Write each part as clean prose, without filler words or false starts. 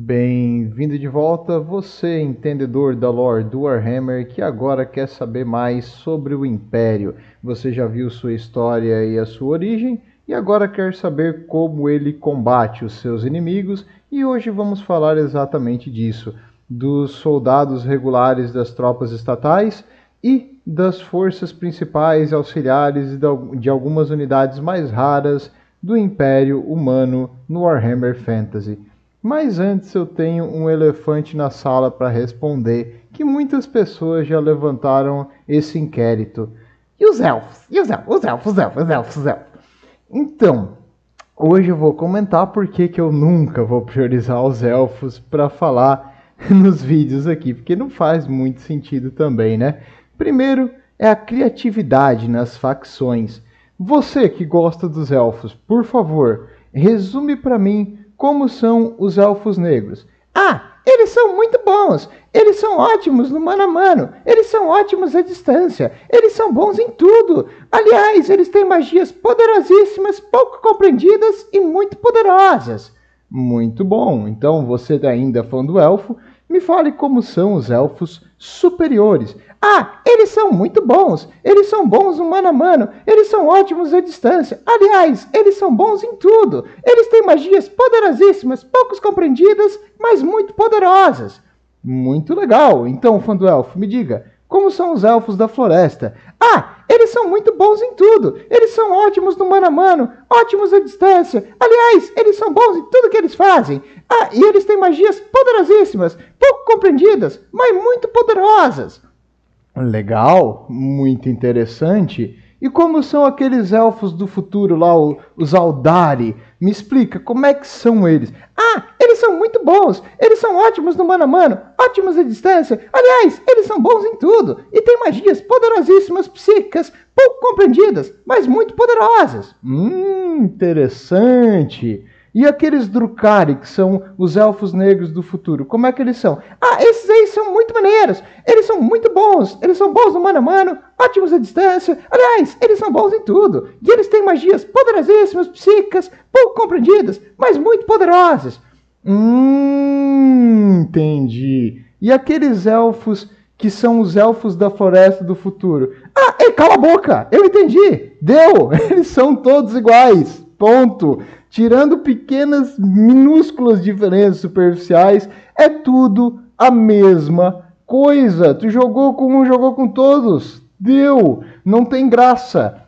Bem-vindo de volta, você entendedor da lore do Warhammer que agora quer saber mais sobre o Império. Você já viu sua história e a sua origem e agora quer saber como ele combate os seus inimigos, e hoje vamos falar exatamente disso, dos soldados regulares das tropas estatais e das forças principais auxiliares de algumas unidades mais raras do Império Humano no Warhammer Fantasy. Mas antes eu tenho um elefante na sala para responder, que muitas pessoas já levantaram esse inquérito. E os elfos? E os elfos? Os elfos. Então, hoje eu vou comentar por que eu nunca vou priorizar os elfos para falar nos vídeos aqui, porque não faz muito sentido também, né? Primeiro é a criatividade nas facções. Você que gosta dos elfos, por favor, resume para mim como são os elfos negros. Ah, eles são muito bons. Eles são ótimos no mano a mano. Eles são ótimos à distância. Eles são bons em tudo. Aliás, eles têm magias poderosíssimas, pouco compreendidas e muito poderosas. Muito bom. Então, você ainda é fã do elfo, me fale como são os elfos superiores. Ah, eles são muito bons. Eles são bons no mano a mano. Eles são ótimos à distância. Aliás, eles são bons em tudo. Eles têm magias poderosíssimas, poucos compreendidas, mas muito poderosas. Muito legal. Então, fã do elfo, me diga, como são os elfos da floresta? Ah, eles são muito bons em tudo. Eles são ótimos no mano a mano, ótimos à distância. Aliás, eles são bons em tudo que eles fazem. Ah, e eles têm magias poderosíssimas, pouco compreendidas, mas muito poderosas. Legal, muito interessante. E como são aqueles elfos do futuro lá, os Aldari? Me explica, como é que são eles? Ah, eles são muito bons. Eles são ótimos no mano a mano, ótimos à distância. Aliás, eles são bons em tudo. E têm magias poderosíssimas psíquicas, pouco compreendidas, mas muito poderosas. Interessante. E aqueles Drukhari, que são os elfos negros do futuro, como é que eles são? Ah, esses aí são muito maneiros. Eles são muito bons. Eles são bons no mano a mano, ótimos à distância. Aliás, eles são bons em tudo. E eles têm magias poderosíssimas, psíquicas, pouco compreendidas, mas muito poderosas. Entendi. E aqueles elfos que são os elfos da floresta do futuro? Ah, cala a boca! Eu entendi! Deu! Eles são todos iguais. Ponto. Tirando pequenas, minúsculas diferenças superficiais, é tudo a mesma coisa. Tu jogou com um, jogou com todos. Deu. Não tem graça.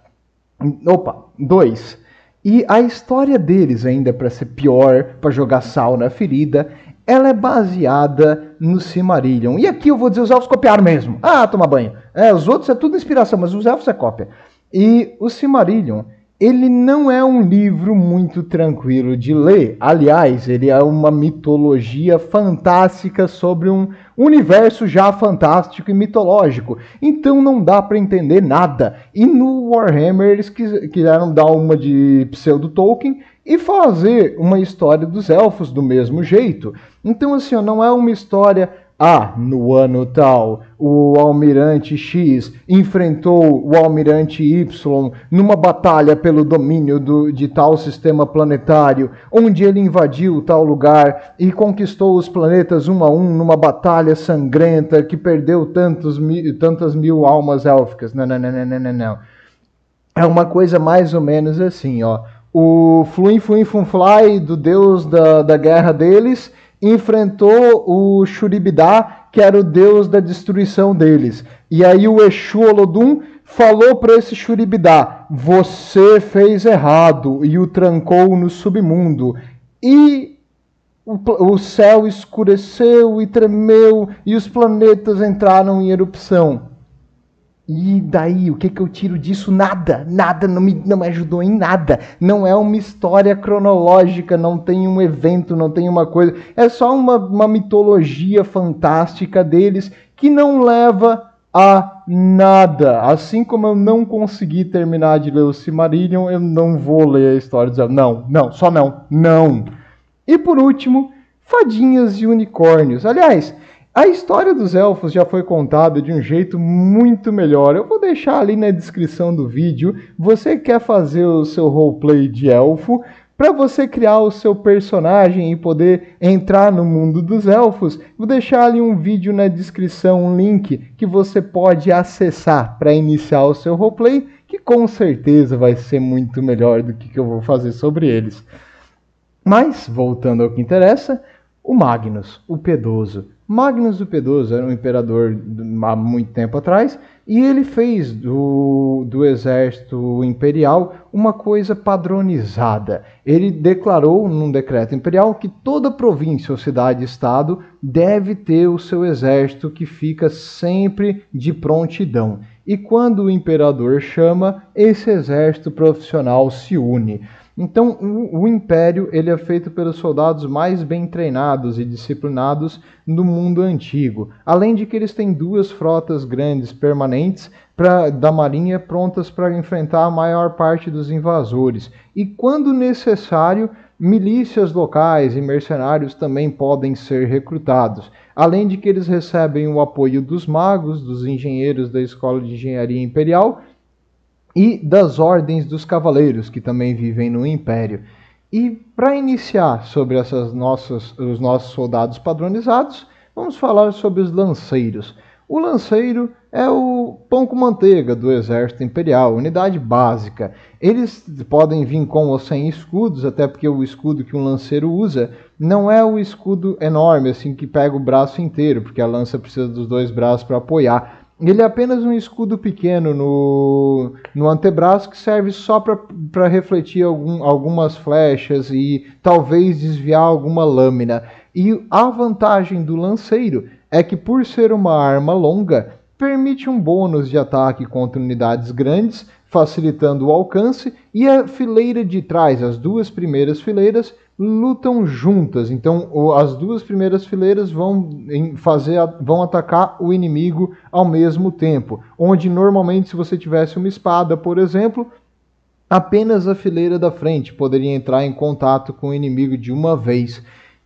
Opa, 2. E a história deles, ainda para ser pior, para jogar sal na ferida, ela é baseada no Silmarillion. E aqui eu vou dizer, os elfos copiaram mesmo. Ah, toma banho. Os outros é tudo inspiração, mas os elfos é cópia. E o Silmarillion, ele não é um livro muito tranquilo de ler. Aliás, ele é uma mitologia fantástica sobre um universo já fantástico e mitológico. Então não dá para entender nada. E no Warhammer eles quiseram dar uma de pseudo-Tolkien e fazer uma história dos elfos do mesmo jeito. Então assim, não é uma história... Ah, no ano tal, o Almirante X enfrentou o Almirante Y numa batalha pelo domínio de tal sistema planetário, onde ele invadiu tal lugar e conquistou os planetas um a um numa batalha sangrenta que perdeu tantas mil almas élficas. Não. É uma coisa mais ou menos assim, ó. O Fluin Fluin Fun Fly, do deus da guerra deles, enfrentou o Shuribidá, que era o deus da destruição deles. E aí o Exu Olodum falou para esse Shuribidá: você fez errado, e o trancou no submundo. E o céu escureceu e tremeu, e os planetas entraram em erupção. E daí, o que eu tiro disso? Nada, não me ajudou em nada. Não é uma história cronológica, não tem um evento, não tem uma coisa. É só uma mitologia fantástica deles que não leva a nada. Assim como eu não consegui terminar de ler o Silmarillion, eu não vou ler a história dos elfos. Não. E por último, fadinhas e unicórnios. Aliás, a história dos elfos já foi contada de um jeito muito melhor. Eu vou deixar ali na descrição do vídeo. Você quer fazer o seu roleplay de elfo, Para você criar o seu personagem e poder entrar no mundo dos elfos, vou deixar ali um vídeo na descrição, um link que você pode acessar para iniciar o seu roleplay, que com certeza vai ser muito melhor do que eu vou fazer sobre eles. Mas, voltando ao que interessa, o Magnus, o Piedoso. Magnus o Piedoso era um imperador há muito tempo atrás e ele fez do exército imperial uma coisa padronizada. Ele declarou num decreto imperial que toda província ou cidade-estado deve ter o seu exército que fica sempre de prontidão. E quando o imperador chama, esse exército profissional se une. Então, o Império ele é feito pelos soldados mais bem treinados e disciplinados do mundo antigo. Além de que eles têm 2 frotas grandes permanentes da Marinha prontas para enfrentar a maior parte dos invasores. E quando necessário, milícias locais e mercenários também podem ser recrutados. Além de que eles recebem o apoio dos magos, dos engenheiros da Escola de Engenharia Imperial, e das ordens dos cavaleiros, que também vivem no Império. E para iniciar sobre os nossos soldados padronizados, vamos falar sobre os lanceiros. O lanceiro é o pão com manteiga do exército imperial, unidade básica. Eles podem vir com ou sem escudos, até porque o escudo que um lanceiro usa não é o escudo enorme, assim, que pega o braço inteiro, porque a lança precisa dos 2 braços para apoiar. Ele é apenas um escudo pequeno no antebraço que serve só para refletir algumas flechas e talvez desviar alguma lâmina. E a vantagem do lanceiro é que, por ser uma arma longa, permite um bônus de ataque contra unidades grandes, facilitando o alcance, e a fileira de trás, as 2 primeiras fileiras, lutam juntas. Então, as 2 primeiras fileiras vão atacar o inimigo ao mesmo tempo. Onde, normalmente, se você tivesse uma espada, por exemplo, apenas a fileira da frente poderia entrar em contato com o inimigo de uma vez.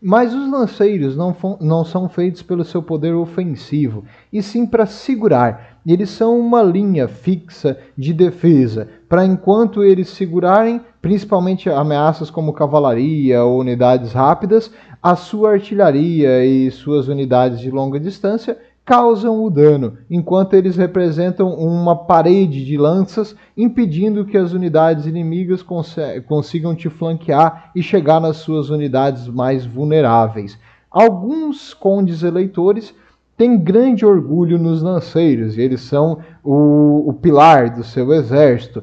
Mas os lanceiros não são feitos pelo seu poder ofensivo, e sim para segurar. Eles são uma linha fixa de defesa, para enquanto eles segurarem, principalmente ameaças como cavalaria ou unidades rápidas, a sua artilharia e suas unidades de longa distância causam o dano, enquanto eles representam uma parede de lanças, impedindo que as unidades inimigas consigam te flanquear e chegar nas suas unidades mais vulneráveis. Alguns condes eleitores têm grande orgulho nos lanceiros, e eles são o pilar do seu exército,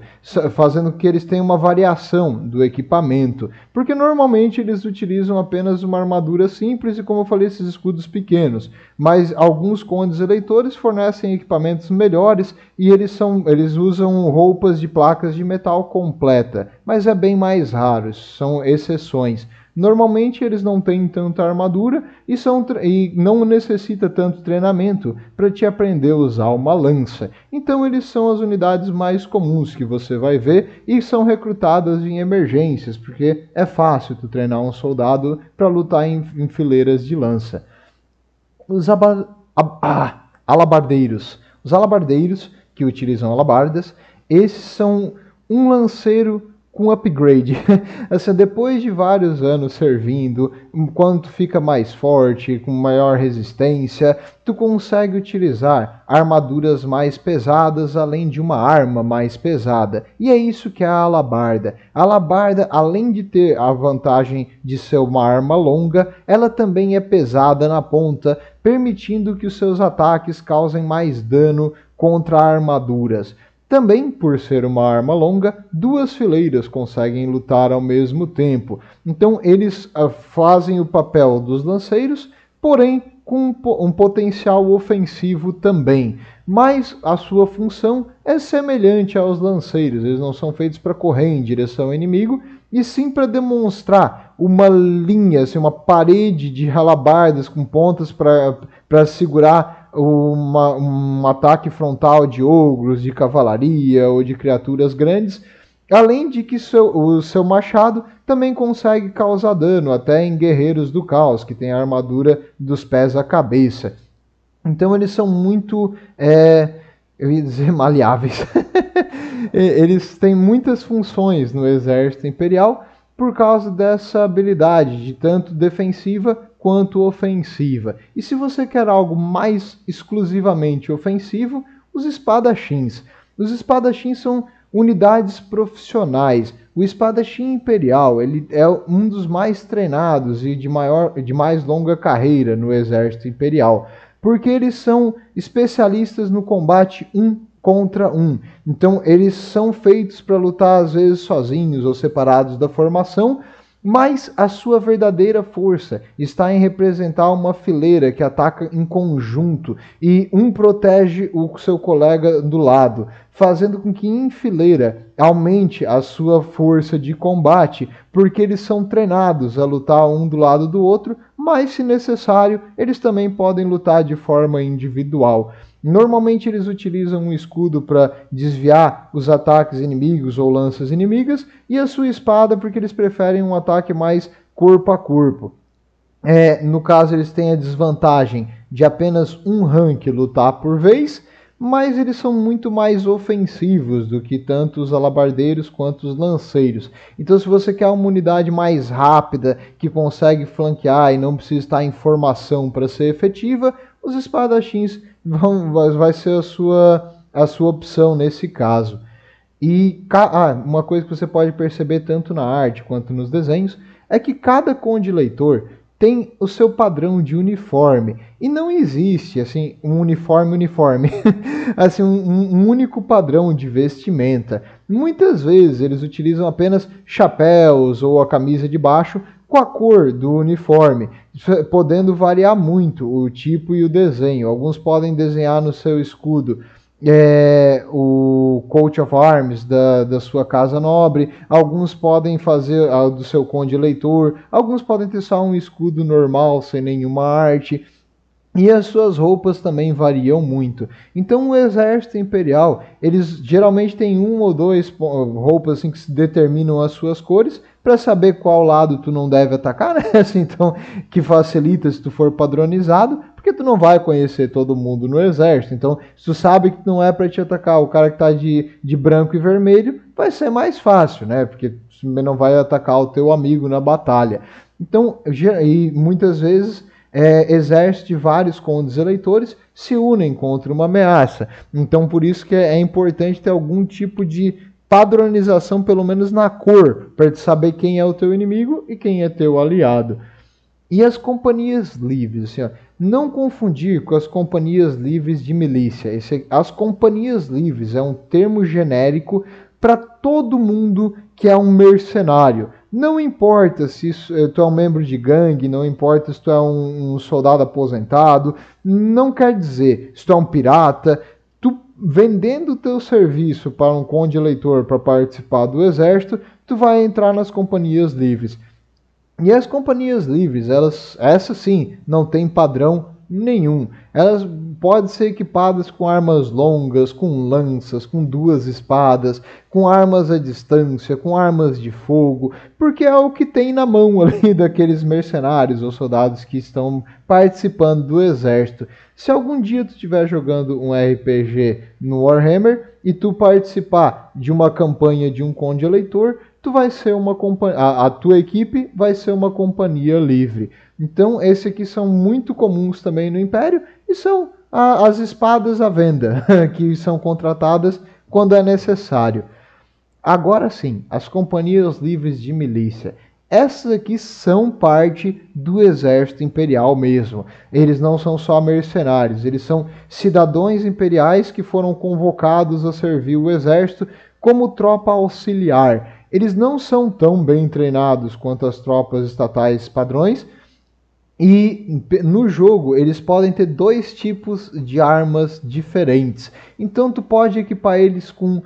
fazendo que eles tenham uma variação do equipamento, porque normalmente eles utilizam apenas uma armadura simples e, como eu falei, esses escudos pequenos, mas alguns condes eleitores fornecem equipamentos melhores e eles usam roupas de placas de metal completa, mas é bem mais raro, são exceções. Normalmente eles não têm tanta armadura e não necessita tanto treinamento para te aprender a usar uma lança. Então eles são as unidades mais comuns que você vai ver e são recrutadas em emergências, porque é fácil tu treinar um soldado para lutar em fileiras de lança. Os alabardeiros. Os alabardeiros, que utilizam alabardas, esses são um lanceiro com upgrade. Assim, depois de vários anos servindo, quando tu fica mais forte, com maior resistência, tu consegue utilizar armaduras mais pesadas, além de uma arma mais pesada. E é isso que é a alabarda. A alabarda, além de ter a vantagem de ser uma arma longa, ela também é pesada na ponta, permitindo que os seus ataques causem mais dano contra armaduras. Também, por ser uma arma longa, 2 fileiras conseguem lutar ao mesmo tempo. Então, eles fazem o papel dos lanceiros, porém com um potencial ofensivo também. Mas a sua função é semelhante aos lanceiros. Eles não são feitos para correr em direção ao inimigo, e sim para demonstrar uma linha, assim, uma parede de alabardas com pontas para segurar um ataque frontal de ogros, de cavalaria ou de criaturas grandes, além de que o seu machado também consegue causar dano até em guerreiros do caos, que tem a armadura dos pés à cabeça. Então eles são muito, eu ia dizer, maleáveis. Eles têm muitas funções no exército imperial, por causa dessa habilidade de tanto defensiva quanto ofensiva. E se você quer algo mais exclusivamente ofensivo, os espadachins. Os espadachins são unidades profissionais. O espadachim imperial ele é um dos mais treinados e de mais longa carreira no exército imperial, porque eles são especialistas no combate contra um. Então eles são feitos para lutar às vezes sozinhos ou separados da formação, mas a sua verdadeira força está em representar uma fileira que ataca em conjunto e um protege o seu colega do lado, fazendo com que em fileira aumente a sua força de combate, porque eles são treinados a lutar um do lado do outro, mas se necessário, eles também podem lutar de forma individual. Normalmente eles utilizam um escudo para desviar os ataques inimigos ou lanças inimigas e a sua espada porque eles preferem um ataque mais corpo a corpo. No caso eles têm a desvantagem de apenas um rank lutar por vez, mas eles são muito mais ofensivos do que tanto os alabardeiros quanto os lanceiros. Então se você quer uma unidade mais rápida, que consegue flanquear e não precisa estar em formação para ser efetiva, os espadachins vai ser a sua opção nesse caso. E uma coisa que você pode perceber tanto na arte quanto nos desenhos é que cada conde leitor tem o seu padrão de uniforme e não existe assim um uniforme assim um único padrão de vestimenta. Muitas vezes eles utilizam apenas chapéus ou a camisa de baixo com a cor do uniforme, podendo variar muito o tipo e o desenho. Alguns podem desenhar no seu escudo o coat of arms da sua casa nobre, alguns podem fazer do seu conde eleitor, alguns podem ter só um escudo normal sem nenhuma arte. E as suas roupas também variam muito. Então o exército imperial, eles geralmente têm um ou dois roupas assim, que determinam as suas cores, para saber qual lado tu não deve atacar, né? Assim, então, que facilita se tu for padronizado, porque tu não vai conhecer todo mundo no exército. Então, se tu sabe que não é para te atacar o cara que está de branco e vermelho, vai ser mais fácil, né? Porque tu não vai atacar o teu amigo na batalha. Então, e muitas vezes exércitos de vários condes eleitores se unem contra uma ameaça. Então, por isso que é importante ter algum tipo de padronização, pelo menos na cor, para saber quem é o teu inimigo e quem é teu aliado. E as companhias livres, assim, ó, não confundir com as companhias livres de milícia. As companhias livres é um termo genérico para todo mundo que é um mercenário. Não importa se tu é um membro de gangue, não importa se tu é um soldado aposentado, não quer dizer se tu é um pirata. Tu vendendo o teu serviço para um conde eleitor para participar do exército, tu vai entrar nas companhias livres. E as companhias livres, essas sim, não tem padrão nenhum. Elas podem ser equipadas com armas longas, com lanças, com duas espadas, com armas à distância, com armas de fogo, porque é o que tem na mão ali daqueles mercenários ou soldados que estão participando do exército. Se algum dia tu estiver jogando um RPG no Warhammer e tu participar de uma campanha de um conde eleitor, tu vai ser uma companhia, a tua equipe vai ser uma companhia livre. Então, esses aqui são muito comuns também no Império e são as espadas à venda, que são contratadas quando é necessário. Agora sim, as companhias livres de milícia. Essas aqui são parte do exército imperial mesmo. Eles não são só mercenários, eles são cidadãos imperiais que foram convocados a servir o exército como tropa auxiliar. Eles não são tão bem treinados quanto as tropas estatais padrões, e no jogo eles podem ter dois tipos de armas diferentes. Então tu pode equipar eles com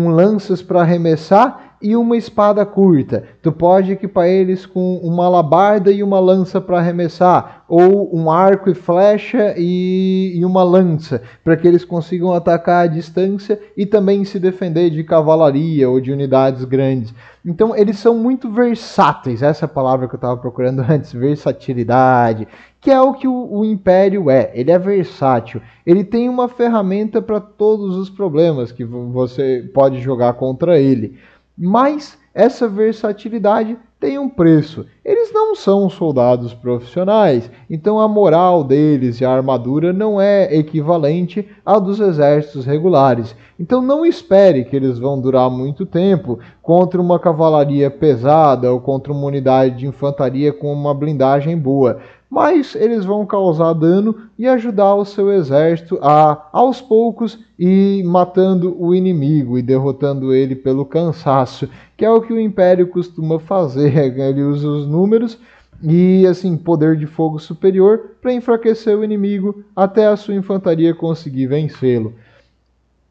lanças para arremessar e uma espada curta. Tu pode equipar eles com uma alabarda e uma lança para arremessar, ou um arco e flecha e uma lança, para que eles consigam atacar à distância e também se defender de cavalaria ou de unidades grandes. Então eles são muito versáteis, essa é a palavra que eu estava procurando antes, versatilidade, que é o que o Império é. Ele é versátil, ele tem uma ferramenta para todos os problemas que você pode jogar contra ele. Mas essa versatilidade tem um preço. Eles não são soldados profissionais, então a moral deles e a armadura não é equivalente à dos exércitos regulares. Então não espere que eles vão durar muito tempo contra uma cavalaria pesada ou contra uma unidade de infantaria com uma blindagem boa. Mas eles vão causar dano e ajudar o seu exército a, aos poucos, ir matando o inimigo e derrotando ele pelo cansaço, que é o que o Império costuma fazer. Ele usa os números e assim poder de fogo superior para enfraquecer o inimigo até a sua infantaria conseguir vencê-lo.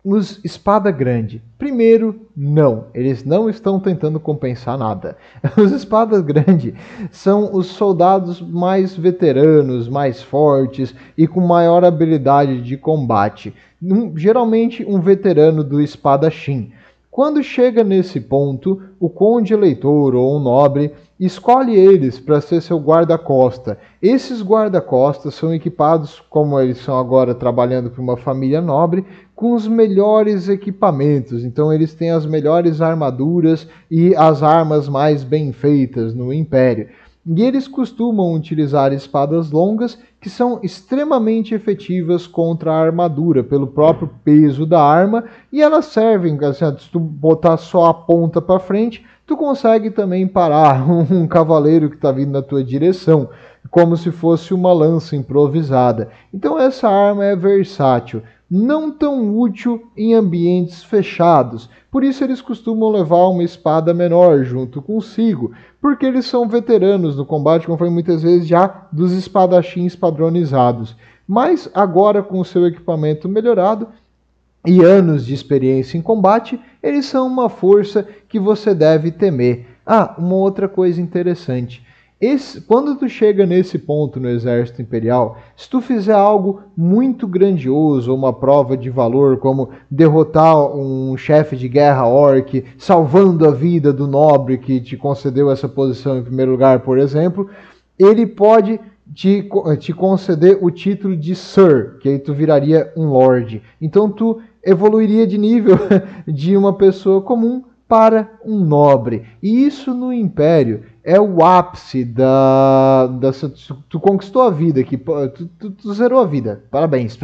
Os espada grande. Primeiro, não. Eles não estão tentando compensar nada. Os espadas grande são os soldados mais veteranos, mais fortes e com maior habilidade de combate. Geralmente um veterano do espadachim. Quando chega nesse ponto, o conde eleitor ou um nobre escolhe eles para ser seu guarda-costa. Esses guarda-costas são equipados, como eles são agora trabalhando para uma família nobre, com os melhores equipamentos. Então eles têm as melhores armaduras e as armas mais bem feitas no Império. E eles costumam utilizar espadas longas que são extremamente efetivas contra a armadura, pelo próprio peso da arma, e elas servem, assim, se tu botar só a ponta para frente, tu consegue também parar um cavaleiro que está vindo na tua direção, como se fosse uma lança improvisada. Então essa arma é versátil, não tão útil em ambientes fechados. Por isso eles costumam levar uma espada menor junto consigo, porque eles são veteranos no combate, como foi muitas vezes já dos espadachins padronizados. Mas agora com o seu equipamento melhorado e anos de experiência em combate, eles são uma força que você deve temer. Uma outra coisa interessante. Quando tu chega nesse ponto no exército imperial, se tu fizer algo muito grandioso, uma prova de valor, como derrotar um chefe de guerra orc, salvando a vida do nobre que te concedeu essa posição em primeiro lugar, por exemplo, ele pode te conceder o título de Sir, que aí tu viraria um Lord. Então tu evoluiria de nível de uma pessoa comum para um nobre. E isso no Império é o ápice tu conquistou a vida aqui, tu zerou a vida, parabéns.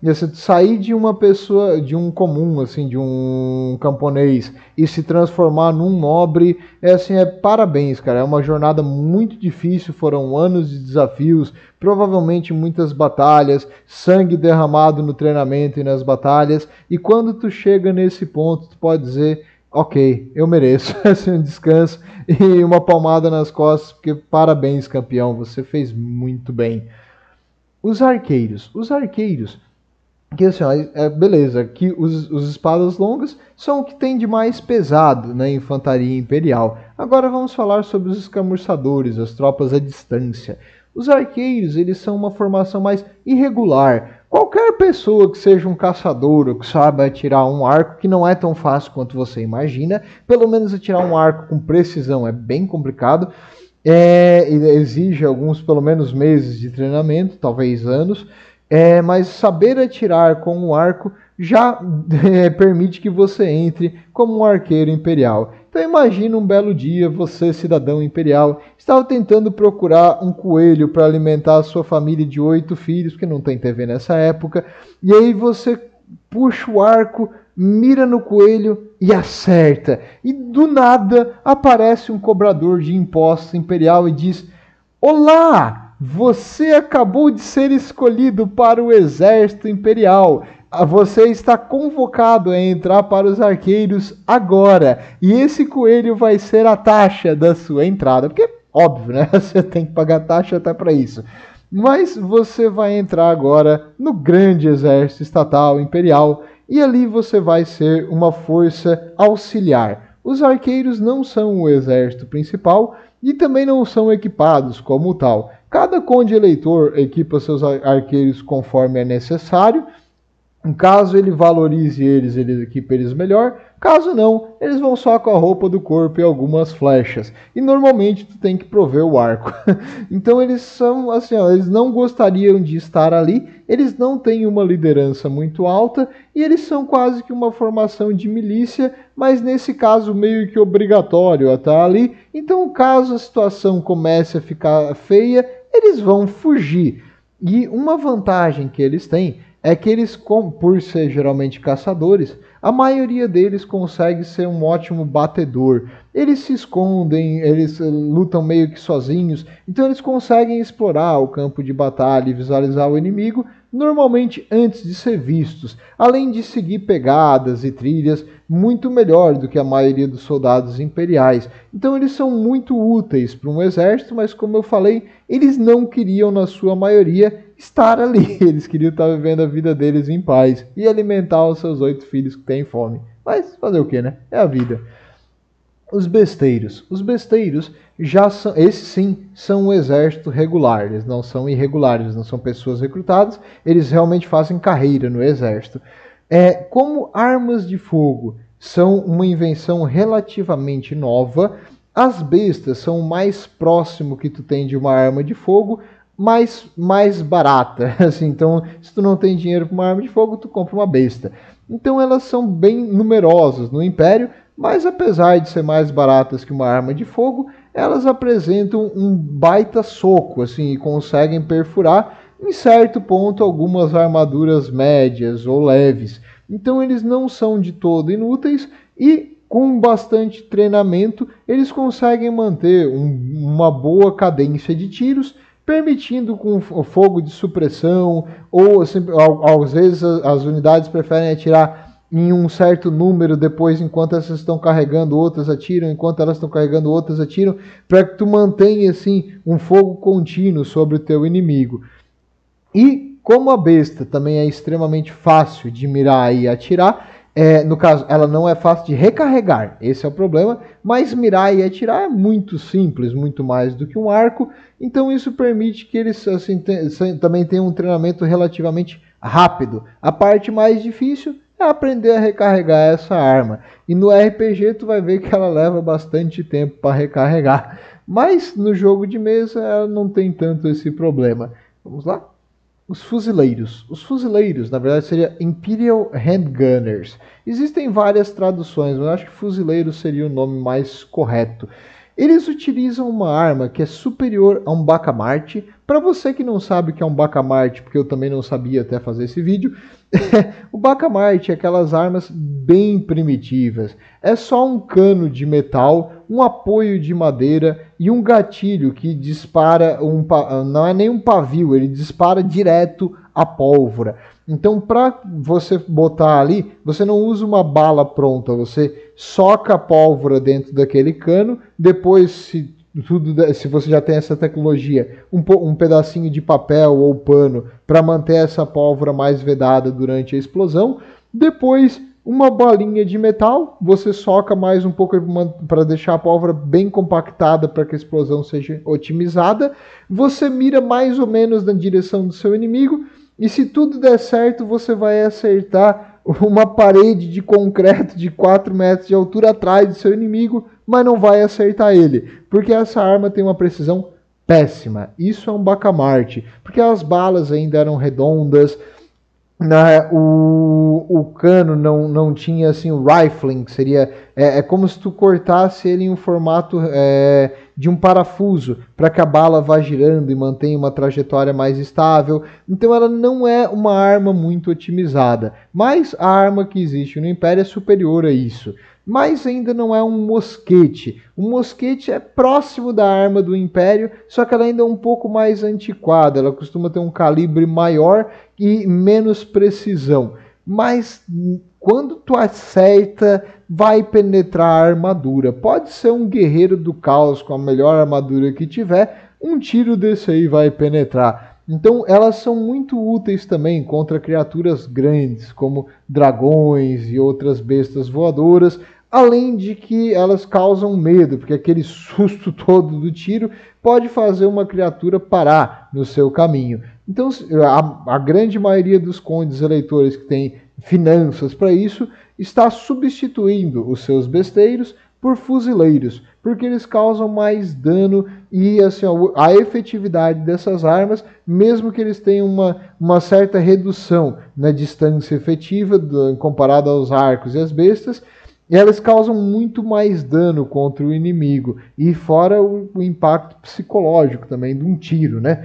Você sair de uma pessoa, de um comum, assim, de um camponês e se transformar num nobre, parabéns, cara. É uma jornada muito difícil, foram anos de desafios, provavelmente muitas batalhas, sangue derramado no treinamento e nas batalhas, e quando tu chega nesse ponto, tu pode dizer: ok, eu mereço um descanso e uma palmada nas costas, porque parabéns, campeão, você fez muito bem. Os arqueiros, que assim, beleza, que os espadas longas são o que tem de mais pesado na infantaria imperial. Agora vamos falar sobre os escamuçadores, as tropas à distância. Os arqueiros, eles são uma formação mais irregular. Qualquer pessoa que seja um caçador ou que saiba atirar um arco, que não é tão fácil quanto você imagina, pelo menos atirar um arco com precisão é bem complicado, exige alguns, pelo menos, meses de treinamento, talvez anos, mas saber atirar com um arco já permite que você entre como um arqueiro imperial. Então imagina um belo dia, você, cidadão imperial, estava tentando procurar um coelho para alimentar a sua família de 8 filhos, porque não tem TV nessa época, e aí você puxa o arco, mira no coelho e acerta. E do nada aparece um cobrador de impostos imperial e diz: olá, você acabou de ser escolhido para o exército imperial. Você está convocado a entrar para os arqueiros agora. E esse coelho vai ser a taxa da sua entrada. Porque, óbvio, né? Você tem que pagar taxa até para isso. Mas você vai entrar agora no grande exército estatal imperial. E ali você vai ser uma força auxiliar. Os arqueiros não são o exército principal e também não são equipados como tal. Cada conde eleitor equipa seus arqueiros conforme é necessário. Caso ele valorize eles, ele equipe eles melhor. Caso não, eles vão só com a roupa do corpo e algumas flechas. E normalmente tu tem que prover o arco. Então eles são assim, ó, eles não gostariam de estar ali. Eles não têm uma liderança muito alta e eles são quase que uma formação de milícia, mas nesse caso meio que obrigatório a estar ali. Então, caso a situação comece a ficar feia, eles vão fugir. E uma vantagem que eles têm é que eles, por ser geralmente caçadores, a maioria deles consegue ser um ótimo batedor. Eles se escondem, eles lutam meio que sozinhos, então eles conseguem explorar o campo de batalha e visualizar o inimigo, normalmente antes de ser vistos, além de seguir pegadas e trilhas muito melhor do que a maioria dos soldados imperiais. Então eles são muito úteis para um exército, mas como eu falei, eles não queriam, na sua maioria, estar ali. Eles queriam estar vivendo a vida deles em paz e alimentar os seus 8 filhos que têm fome. Mas fazer o que, né? É a vida. Os besteiros. Os besteiros já são, esses sim, são um exército regular. Eles não são irregulares, não são pessoas recrutadas. Eles realmente fazem carreira no exército. Como armas de fogo são uma invenção relativamente nova, as bestas são o mais próximo que tu tem de uma arma de fogo, mais barata. Assim, então, se tu não tem dinheiro para uma arma de fogo, tu compra uma besta. Então elas são bem numerosas no Império, mas apesar de ser mais baratas que uma arma de fogo, elas apresentam um baita soco, assim, e conseguem perfurar em certo ponto algumas armaduras médias ou leves. Então eles não são de todo inúteis e com bastante treinamento eles conseguem manter uma boa cadência de tiros, permitindo com fogo de supressão, ou assim, às vezes as unidades preferem atirar em um certo número, depois enquanto essas estão carregando, outras atiram, enquanto elas estão carregando, outras atiram, para que tu mantenha assim um fogo contínuo sobre o teu inimigo. E como a besta também é extremamente fácil de mirar e atirar, no caso, ela não é fácil de recarregar, esse é o problema, mas mirar e atirar é muito simples, muito mais do que um arco, então isso permite que eles assim, também tenham um treinamento relativamente rápido. A parte mais difícil é aprender a recarregar essa arma, e no RPG tu vai ver que ela leva bastante tempo para recarregar, mas no jogo de mesa ela não tem tanto esse problema. Vamos lá? Os fuzileiros. Os fuzileiros, na verdade, seria Imperial Handgunners. Existem várias traduções, mas eu acho que fuzileiro seria o nome mais correto. Eles utilizam uma arma que é superior a um Bacamarte. Para você que não sabe o que é um Bacamarte, porque eu também não sabia até fazer esse vídeo, o Bacamarte é aquelas armas bem primitivas. É só um cano de metal, um apoio de madeira e um gatilho que dispara, não é nem um pavio, ele dispara direto a pólvora. Então, para você botar ali, você não usa uma bala pronta, você soca a pólvora dentro daquele cano, depois, se você já tem essa tecnologia, um pedacinho de papel ou pano para manter essa pólvora mais vedada durante a explosão, depois uma bolinha de metal, você soca mais um pouco para deixar a pólvora bem compactada para que a explosão seja otimizada, você mira mais ou menos na direção do seu inimigo, e se tudo der certo, você vai acertar uma parede de concreto de 4 metros de altura atrás do seu inimigo, mas não vai acertar ele, porque essa arma tem uma precisão péssima. Isso é um Bacamarte, porque as balas ainda eram redondas, o cano não tinha assim o rifling, que seria como se tu cortasse ele em um formato de um parafuso, para que a bala vá girando e mantenha uma trajetória mais estável. Então ela não é uma arma muito otimizada, mas a arma que existe no Império é superior a isso. Mas ainda não é um mosquete. O mosquete é próximo da arma do Império, só que ela ainda é um pouco mais antiquada. Ela costuma ter um calibre maior e menos precisão. Mas quando tu acerta, vai penetrar a armadura. Pode ser um guerreiro do caos com a melhor armadura que tiver, um tiro desse aí vai penetrar. Então elas são muito úteis também contra criaturas grandes, como dragões e outras bestas voadoras, além de que elas causam medo, porque aquele susto todo do tiro pode fazer uma criatura parar no seu caminho. Então, a grande maioria dos condes eleitores que tem finanças para isso está substituindo os seus besteiros por fuzileiros, porque eles causam mais dano e assim, a efetividade dessas armas, mesmo que eles tenham uma certa redução na distância efetiva comparado aos arcos e as bestas, elas causam muito mais dano contra o inimigo, e fora o impacto psicológico também de um tiro, né?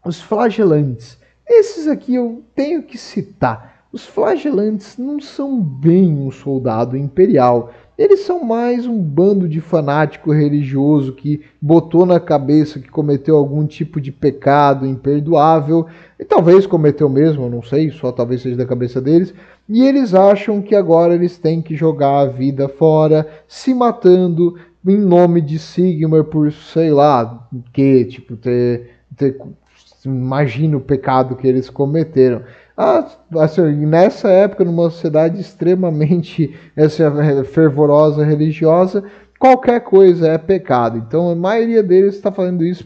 Os flagelantes. Esses aqui eu tenho que citar. Os flagelantes não são bem um soldado imperial. Eles são mais um bando de fanático religioso que botou na cabeça que cometeu algum tipo de pecado imperdoável. E talvez cometeu mesmo, eu não sei, só talvez seja da cabeça deles. E eles acham que agora eles têm que jogar a vida fora, se matando em nome de Sigmar por, sei lá, que, tipo, imagina o pecado que eles cometeram. Assim, nessa época, numa sociedade extremamente fervorosa, religiosa, qualquer coisa é pecado. Então a maioria deles está fazendo isso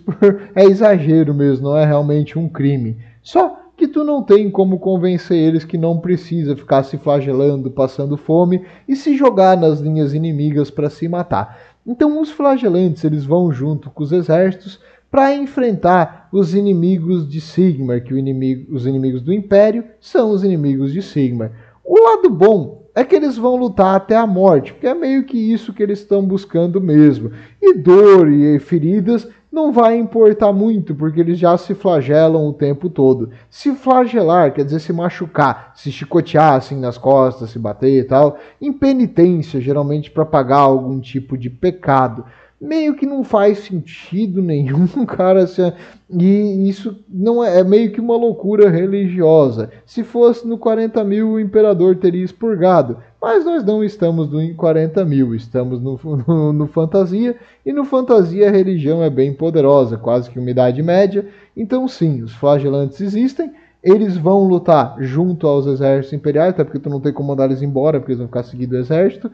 é exagero mesmo, não é realmente um crime. Só que tu não tem como convencer eles que não precisa ficar se flagelando, passando fome e se jogar nas linhas inimigas para se matar. Então os flagelantes eles vão junto com os exércitos para enfrentar os inimigos de Sigmar, que os inimigos do Império são os inimigos de Sigmar. O lado bom é que eles vão lutar até a morte, porque é meio que isso que eles estão buscando mesmo. E dor e feridas não vai importar muito, porque eles já se flagelam o tempo todo. Se flagelar, quer dizer se machucar, se chicotear assim nas costas, se bater e tal, impenitência, geralmente para pagar algum tipo de pecado. Meio que não faz sentido nenhum, cara, assim, e isso não é meio que uma loucura religiosa. Se fosse no 40.000, o imperador teria expurgado, mas nós não estamos no 40.000, estamos no fantasia, e no fantasia a religião é bem poderosa, quase que uma idade média. Então sim, os flagelantes existem, eles vão lutar junto aos exércitos imperiais, até porque tu não tem como mandar eles embora, porque eles vão ficar seguindo o exército.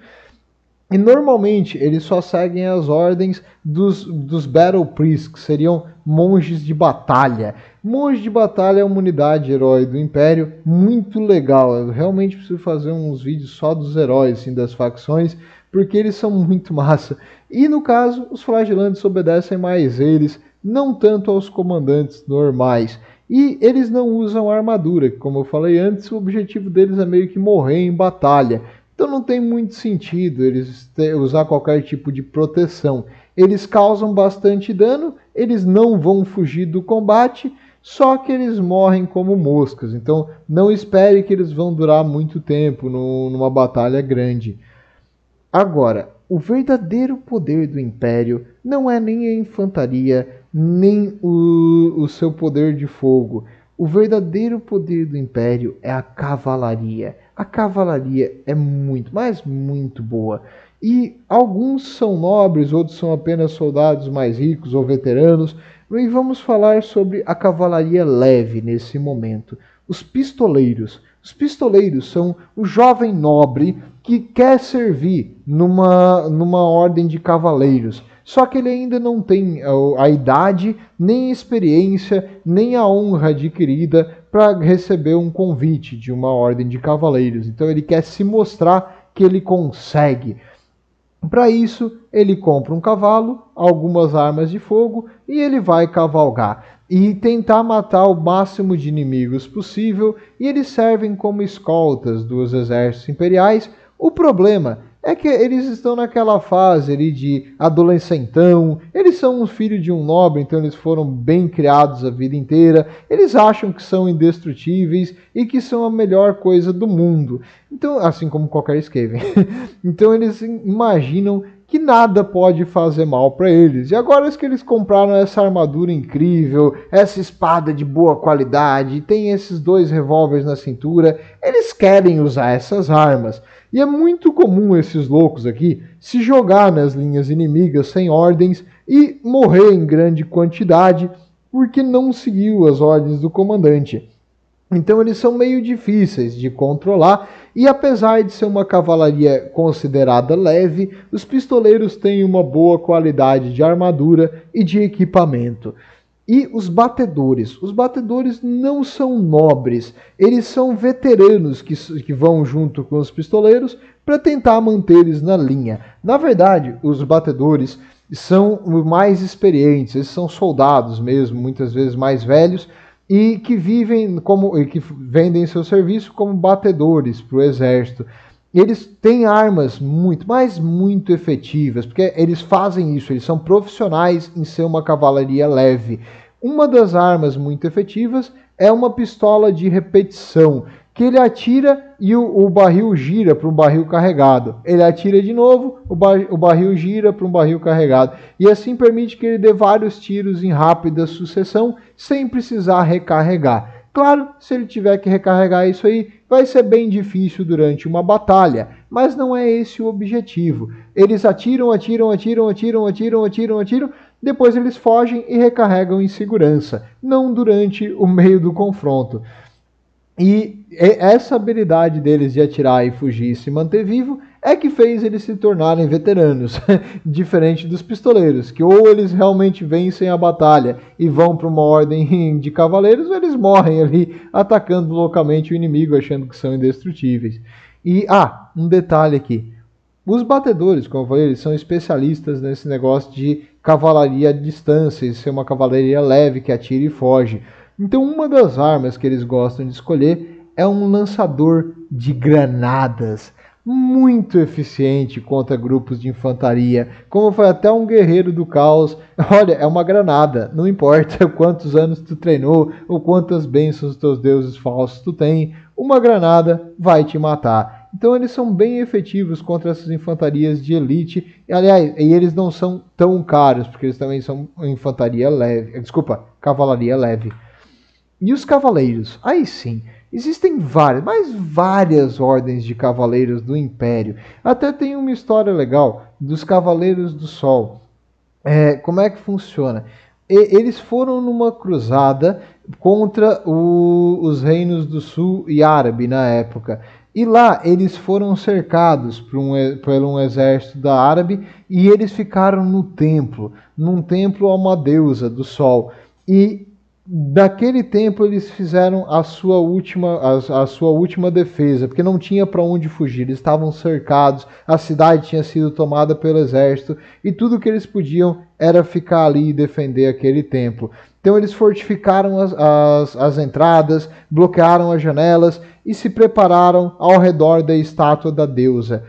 E normalmente eles só seguem as ordens dos Battle Priests, que seriam monges de batalha. Monge de batalha é uma unidade herói do Império muito legal. Eu realmente preciso fazer uns vídeos só dos heróis, assim, das facções, porque eles são muito massa. E no caso, os flagelantes obedecem mais eles, não tanto aos comandantes normais. E eles não usam armadura, que, como eu falei antes, o objetivo deles é meio que morrer em batalha. Então não tem muito sentido eles usar qualquer tipo de proteção. Eles causam bastante dano, eles não vão fugir do combate, só que eles morrem como moscas. Então não espere que eles vão durar muito tempo numa batalha grande. Agora, o verdadeiro poder do Império não é nem a infantaria, nem o seu poder de fogo. O verdadeiro poder do Império é a cavalaria. A cavalaria é muito, mas muito boa. E alguns são nobres, outros são apenas soldados mais ricos ou veteranos. E vamos falar sobre a cavalaria leve nesse momento. Os pistoleiros. Os pistoleiros são o jovem nobre que quer servir numa ordem de cavaleiros. Só que ele ainda não tem a idade, nem a experiência, nem a honra adquirida para receber um convite de uma ordem de cavaleiros. Então ele quer se mostrar que ele consegue. Para isso, ele compra um cavalo, algumas armas de fogo e ele vai cavalgar e tentar matar o máximo de inimigos possível, e eles servem como escoltas dos exércitos imperiais. O problema é que eles estão naquela fase ali de adolescentão, eles são um filho de um nobre, então eles foram bem criados a vida inteira, eles acham que são indestrutíveis e que são a melhor coisa do mundo. Então, assim como qualquer Skaven. Então eles imaginam que nada pode fazer mal para eles. E agora que eles compraram essa armadura incrível, essa espada de boa qualidade, tem esses 2 revólveres na cintura, eles querem usar essas armas. E é muito comum esses loucos aqui se jogar nas linhas inimigas sem ordens e morrer em grande quantidade porque não seguiu as ordens do comandante. Então eles são meio difíceis de controlar, e apesar de ser uma cavalaria considerada leve, os pistoleiros têm uma boa qualidade de armadura e de equipamento. E os batedores. Os batedores não são nobres, eles são veteranos que vão junto com os pistoleiros para tentar manter eles na linha. Na verdade, os batedores são mais experientes, eles são soldados mesmo, muitas vezes mais velhos, e que vivem como e que vendem seu serviço como batedores para o exército. Eles têm armas muito, mas muito efetivas, porque eles fazem isso, eles são profissionais em ser uma cavalaria leve. Uma das armas muito efetivas é uma pistola de repetição, que ele atira e o barril gira para um barril carregado. Ele atira de novo, o barril gira para um barril carregado. E assim permite que ele dê vários tiros em rápida sucessão, sem precisar recarregar. Claro, se ele tiver que recarregar isso aí, vai ser bem difícil durante uma batalha, mas não é esse o objetivo. Eles atiram, depois eles fogem e recarregam em segurança, não durante o meio do confronto. E essa habilidade deles de atirar e fugir e se manter vivo é que fez eles se tornarem veteranos, diferente dos pistoleiros, que ou eles realmente vencem a batalha e vão para uma ordem de cavaleiros, ou eles morrem ali atacando loucamente o inimigo, achando que são indestrutíveis. E, um detalhe aqui. Os batedores, como eu falei, eles são especialistas nesse negócio de cavalaria à distância, ser uma cavalaria leve que atira e foge. Então, uma das armas que eles gostam de escolher é um lançador de granadas, muito eficiente contra grupos de infantaria. Como foi até um guerreiro do caos, olha, é uma granada, não importa quantos anos tu treinou ou quantas bênçãos dos teus deuses falsos tu tem, uma granada vai te matar. Então eles são bem efetivos contra essas infantarias de elite. E, aliás, e eles não são tão caros, porque eles também são infantaria leve. Desculpa, cavalaria leve. E os cavaleiros? Aí sim, existem várias ordens de cavaleiros do Império. Até tem uma história legal dos Cavaleiros do Sol. Como é que funciona? Eles foram numa cruzada contra os reinos do Sul e árabe na época. E lá eles foram cercados por um exército da árabe e eles ficaram num templo a uma deusa do sol. E daquele tempo eles fizeram a sua última defesa, porque não tinha para onde fugir, eles estavam cercados, a cidade tinha sido tomada pelo exército e tudo que eles podiam era ficar ali e defender aquele templo. Então eles fortificaram as entradas, bloquearam as janelas e se prepararam ao redor da estátua da deusa.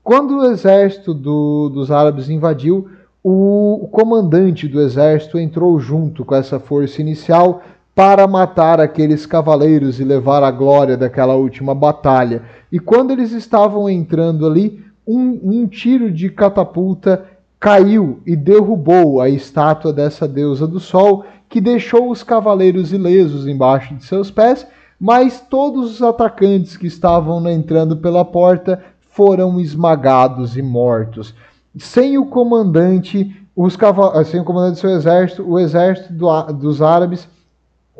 Quando o exército dos árabes invadiu, o comandante do exército entrou junto com essa força inicial para matar aqueles cavaleiros e levar a glória daquela última batalha. E quando eles estavam entrando ali, um tiro de catapulta caiu e derrubou a estátua dessa deusa do sol, que deixou os cavaleiros ilesos embaixo de seus pés, mas todos os atacantes que estavam entrando pela porta foram esmagados e mortos. Sem o comandante, sem o comandante do seu exército, o exército dos árabes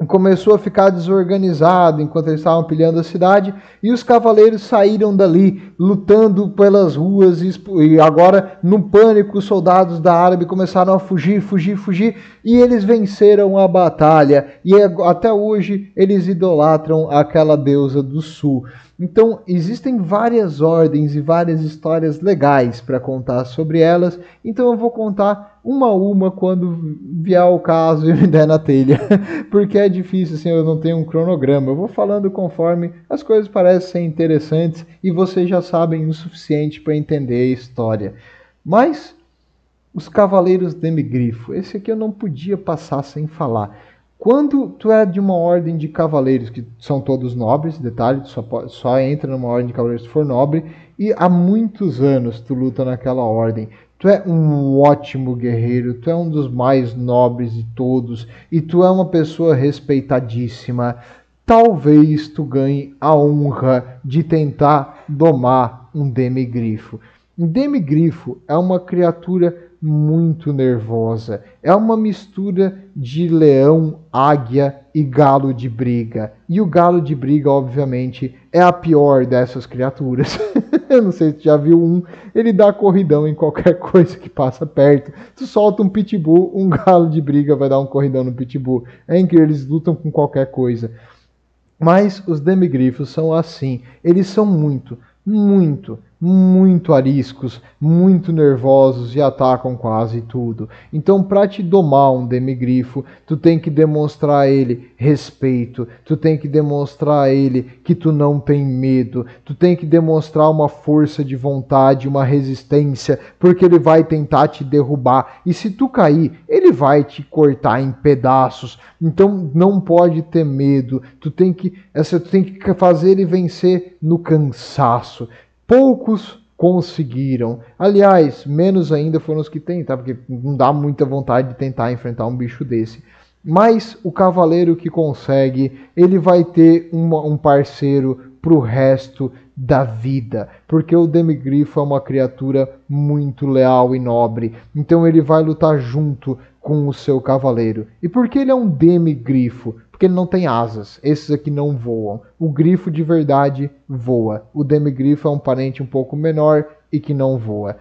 começou a ficar desorganizado enquanto eles estavam pilhando a cidade, e os cavaleiros saíram dali lutando pelas ruas, e agora, no pânico, os soldados da árabe começaram a fugir, e eles venceram a batalha, e até hoje eles idolatram aquela deusa do sul. Então, existem várias ordens e várias histórias legais para contar sobre elas, então eu vou contar uma a uma quando vier o caso e me der na telha, porque é difícil, assim, eu não tenho um cronograma, eu vou falando conforme as coisas parecem ser interessantes e vocês já sabem o suficiente para entender a história. Mas, os Cavaleiros Demigrifo, esse aqui eu não podia passar sem falar. Quando tu é de uma ordem de cavaleiros, que são todos nobres, detalhe, tu só entra numa ordem de cavaleiros se for nobre, e há muitos anos tu luta naquela ordem. Tu é um ótimo guerreiro, tu é um dos mais nobres de todos, e tu é uma pessoa respeitadíssima. Talvez tu ganhe a honra de tentar domar um Demigrifo. Um Demigrifo é uma criatura muito nervosa. É uma mistura de leão, águia e galo de briga. E o galo de briga, obviamente, é a pior dessas criaturas. Eu não sei se tu já viu um, ele dá corridão em qualquer coisa que passa perto. Tu solta um pitbull, um galo de briga vai dar um corridão no pitbull. É incrível, eles lutam com qualquer coisa. Mas os demigrifos são assim. Eles são muito ariscos, muito nervosos e atacam quase tudo. Então, para te domar um demigrifo, tu tem que demonstrar a ele respeito, tu tem que demonstrar a ele que tu não tem medo, tu tem que demonstrar uma força de vontade, uma resistência, porque ele vai tentar te derrubar. E se tu cair, ele vai te cortar em pedaços. Então, não pode ter medo. Tu tem que fazer ele vencer no cansaço. Poucos conseguiram. Aliás, menos ainda foram os que tentaram, porque não dá muita vontade de tentar enfrentar um bicho desse. Mas o cavaleiro que consegue, ele vai ter um parceiro pro resto da vida, porque o demigrifo é uma criatura muito leal e nobre. Então ele vai lutar junto com o seu cavaleiro. E por que ele é um demigrifo? Porque ele não tem asas. Esses aqui não voam. O grifo de verdade voa. O demigrifo é um parente um pouco menor e que não voa.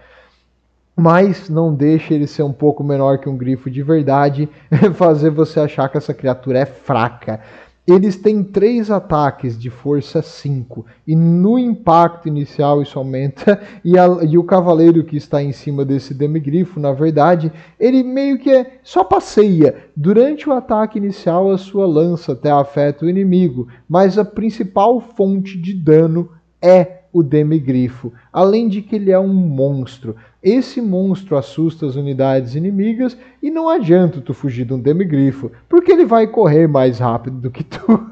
Mas não deixa ele ser um pouco menor que um grifo de verdade fazer você achar que essa criatura é fraca. Eles têm 3 ataques de força 5, e no impacto inicial isso aumenta, e o cavaleiro que está em cima desse demigrifo, na verdade, ele meio que só passeia. Durante o ataque inicial, a sua lança até afeta o inimigo, mas a principal fonte de dano é o demigrifo, além de que ele é um monstro. Esse monstro assusta as unidades inimigas e não adianta tu fugir de um demigrifo, porque ele vai correr mais rápido do que tu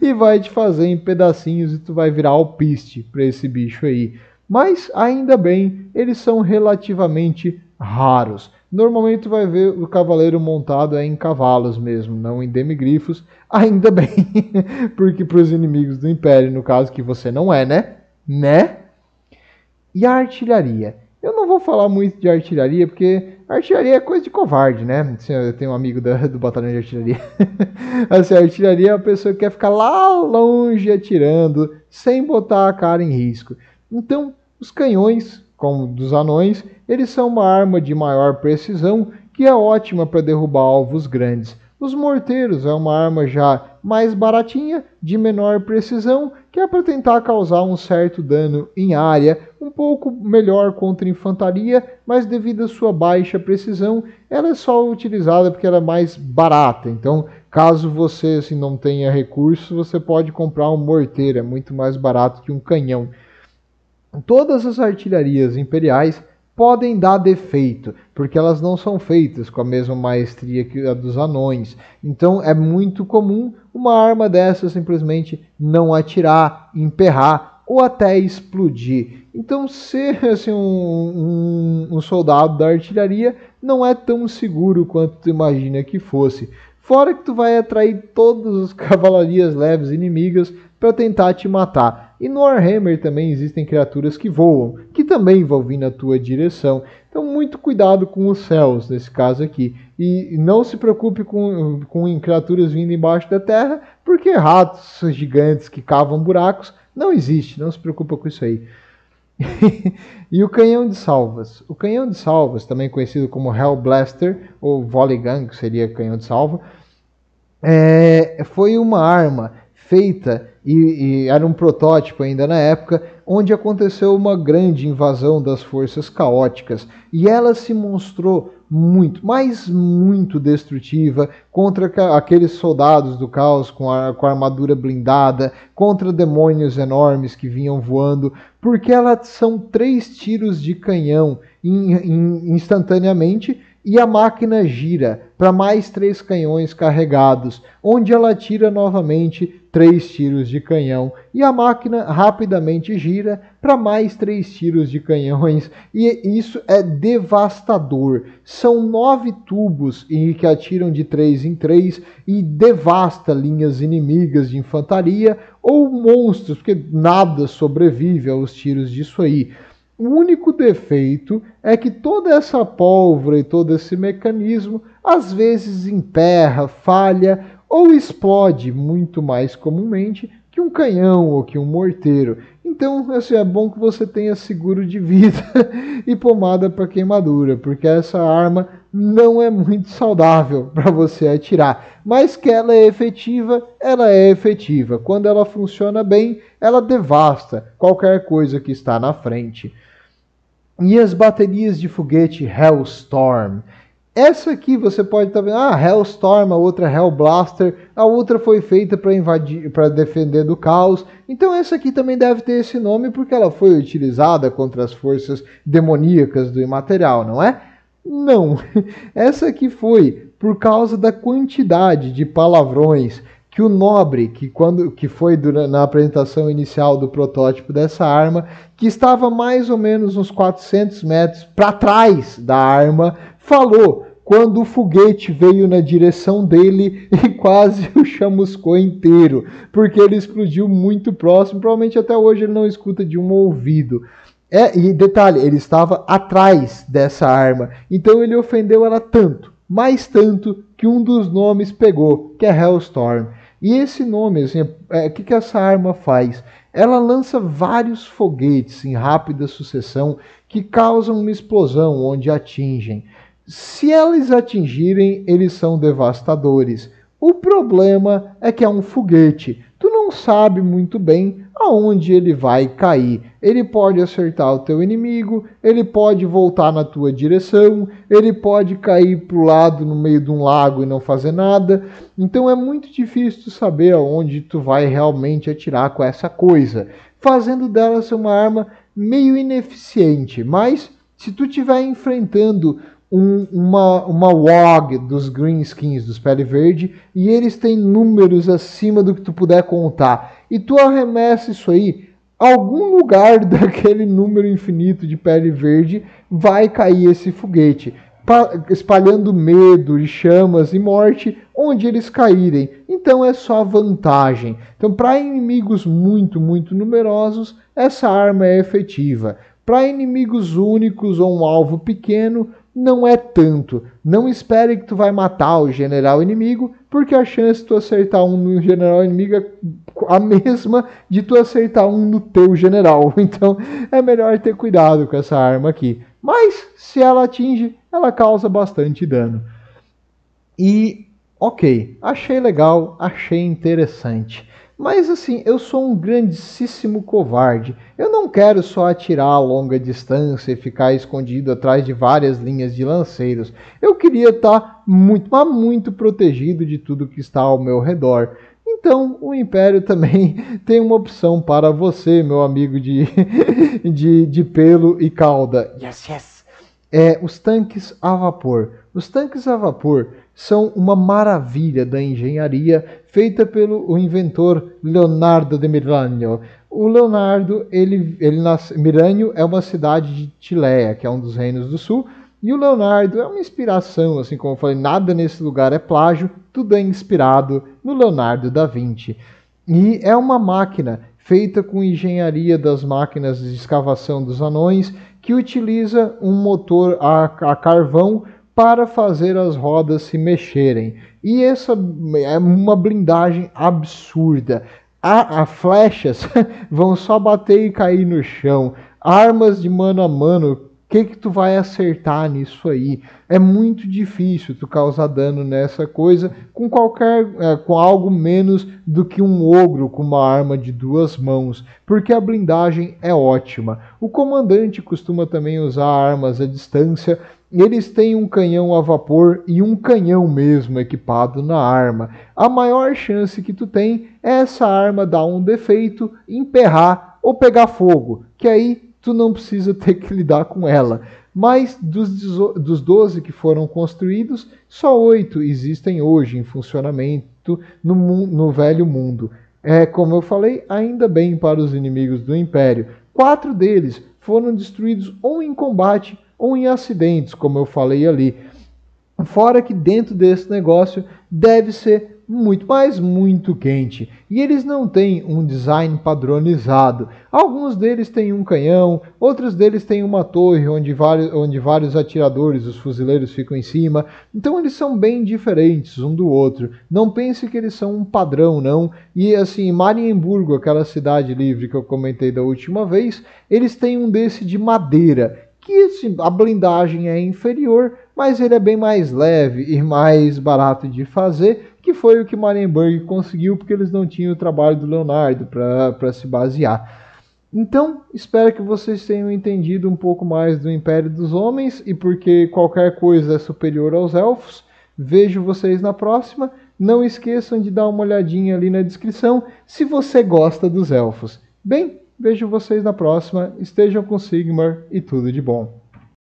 e vai te fazer em pedacinhos e tu vai virar alpiste para esse bicho aí. Mas ainda bem, eles são relativamente raros. Normalmente tu vai ver o cavaleiro montado em cavalos mesmo, não em demigrifos. Ainda bem, porque para os inimigos do Império, no caso que você não é, né? E a artilharia? Eu não vou falar muito de artilharia, porque artilharia é coisa de covarde, né? Assim, eu tenho um amigo do batalhão de artilharia. Assim, a artilharia é uma pessoa que quer ficar lá longe atirando, sem botar a cara em risco. Então, os canhões, como dos anões, eles são uma arma de maior precisão, que é ótima para derrubar alvos grandes. Os morteiros é uma arma já mais baratinha, de menor precisão, que é para tentar causar um certo dano em área, um pouco melhor contra infantaria, mas devido à sua baixa precisão, ela é só utilizada porque ela é mais barata. Então, caso você assim, não tenha recursos, você pode comprar um morteiro, é muito mais barato que um canhão. Todas as artilharias imperiais podem dar defeito, porque elas não são feitas com a mesma maestria que a dos anões. Então é muito comum uma arma dessa simplesmente não atirar, emperrar ou até explodir. Então ser assim, um soldado da artilharia não é tão seguro quanto tu imagina que fosse. Fora que tu vai atrair todas as cavalarias leves inimigas para tentar te matar. E no Warhammer também existem criaturas que voam, que também vão vir na tua direção. Então muito cuidado com os céus nesse caso aqui. E não se preocupe com criaturas vindo embaixo da terra, porque ratos gigantes que cavam buracos não existe, não se preocupa com isso aí. E o canhão de salvas. O canhão de salvas, também conhecido como Hellblaster, ou Volley Gun, que seria canhão de salva, foi uma arma feita, e era um protótipo ainda na época, onde aconteceu uma grande invasão das forças caóticas. E ela se mostrou muito, mas muito destrutiva contra aqueles soldados do caos com a armadura blindada, contra demônios enormes que vinham voando, porque elas são 3 tiros de canhão instantaneamente, e a máquina gira para mais 3 canhões carregados, onde ela tira novamente 3 tiros de canhão, e a máquina rapidamente gira para mais 3 tiros de canhões, e isso é devastador. São 9 tubos que atiram de 3 em 3 e devasta linhas inimigas de infantaria ou monstros, porque nada sobrevive aos tiros disso aí. O único defeito é que toda essa pólvora e todo esse mecanismo às vezes emperra, falha ou explode muito mais comumente que um canhão ou que um morteiro. Então, assim, é bom que você tenha seguro de vida e pomada para queimadura, porque essa arma não é muito saudável para você atirar. Mas que ela é efetiva, ela é efetiva. Quando ela funciona bem, ela devasta qualquer coisa que está na frente. E as baterias de foguete Hellstorm. Essa aqui você pode estar vendo, Hellstorm, a outra Hellblaster, a outra foi feita para invadir, para defender do caos. Então essa aqui também deve ter esse nome porque ela foi utilizada contra as forças demoníacas do imaterial, não é? Não. Essa aqui foi por causa da quantidade de palavrões que o Nobre, que foi na apresentação inicial do protótipo dessa arma, que estava mais ou menos uns 400 metros para trás da arma, falou quando o foguete veio na direção dele e quase o chamuscou inteiro, porque ele explodiu muito próximo, provavelmente até hoje ele não escuta de um ouvido. E detalhe, ele estava atrás dessa arma, então ele ofendeu ela tanto, mais tanto, que um dos nomes pegou, que é Hellstorm. E esse nome, assim, o que essa arma faz? Ela lança vários foguetes em rápida sucessão que causam uma explosão onde atingem. Se eles atingirem, eles são devastadores. O problema é que é um foguete. Tu não sabe muito bem aonde ele vai cair. Ele pode acertar o teu inimigo, ele pode voltar na tua direção, ele pode cair para o lado no meio de um lago e não fazer nada. Então é muito difícil saber aonde tu vai realmente atirar com essa coisa, fazendo dela ser uma arma meio ineficiente. Mas se tu estiver enfrentando uma WOG dos Greenskins, dos Pele Verde, e eles têm números acima do que tu puder contar, e tu arremessa isso aí, algum lugar daquele número infinito de Pele Verde vai cair esse foguete, espalhando medo, chamas e morte onde eles caírem. Então é só vantagem. Então, para inimigos muito, muito numerosos, essa arma é efetiva. Para inimigos únicos ou um alvo pequeno, não é tanto. Não espere que tu vai matar o general inimigo, porque a chance de tu acertar um no general inimigo é a mesma de tu acertar um no teu general. Então é melhor ter cuidado com essa arma aqui. Mas se ela atinge, ela causa bastante dano. E ok, achei legal, achei interessante. Mas assim, eu sou um grandíssimo covarde. Eu não quero só atirar a longa distância e ficar escondido atrás de várias linhas de lanceiros. Eu queria estar muito, mas muito protegido de tudo que está ao meu redor. Então, o Império também tem uma opção para você, meu amigo de pelo e cauda. Yes, yes! Os tanques a vapor. Os tanques a vapor são uma maravilha da engenharia feita pelo inventor Leonardo de Miranio. O Leonardo, Miranio é uma cidade de Tileia, que é um dos reinos do sul, e o Leonardo é uma inspiração, assim como eu falei, nada nesse lugar é plágio, tudo é inspirado no Leonardo da Vinci. E é uma máquina feita com engenharia das máquinas de escavação dos anões, que utiliza um motor a carvão para fazer as rodas se mexerem. E essa é uma blindagem absurda. As flechas vão só bater e cair no chão. Armas de mano a mano, o que tu vai acertar nisso aí? É muito difícil tu causar dano nessa coisa com algo menos do que um ogro com uma arma de 2 mãos, porque a blindagem é ótima. O comandante costuma também usar armas à distância. Eles têm um canhão a vapor e um canhão mesmo equipado na arma. A maior chance que tu tem é essa arma dar um defeito, emperrar ou pegar fogo, que aí tu não precisa ter que lidar com ela. Mas dos 12 que foram construídos, só 8 existem hoje em funcionamento no velho mundo. Como eu falei, ainda bem para os inimigos do Império. 4 deles foram destruídos ou em combate ou em acidentes, como eu falei ali. Fora que dentro desse negócio deve ser muito quente. E eles não têm um design padronizado. Alguns deles têm um canhão, outros deles têm uma torre onde vários atiradores, os fuzileiros, ficam em cima. Então eles são bem diferentes um do outro. Não pense que eles são um padrão, não. E assim, Marienburgo, aquela cidade livre que eu comentei da última vez, eles têm um desse de madeira, que assim, a blindagem é inferior, mas ele é bem mais leve e mais barato de fazer, que foi o que Marienburg conseguiu, porque eles não tinham o trabalho do Leonardo para se basear. Então, espero que vocês tenham entendido um pouco mais do Império dos Homens e porque qualquer coisa é superior aos elfos. Vejo vocês na próxima. Não esqueçam de dar uma olhadinha ali na descrição se você gosta dos elfos. Bem, vejo vocês na próxima. Estejam com Sigmar e tudo de bom.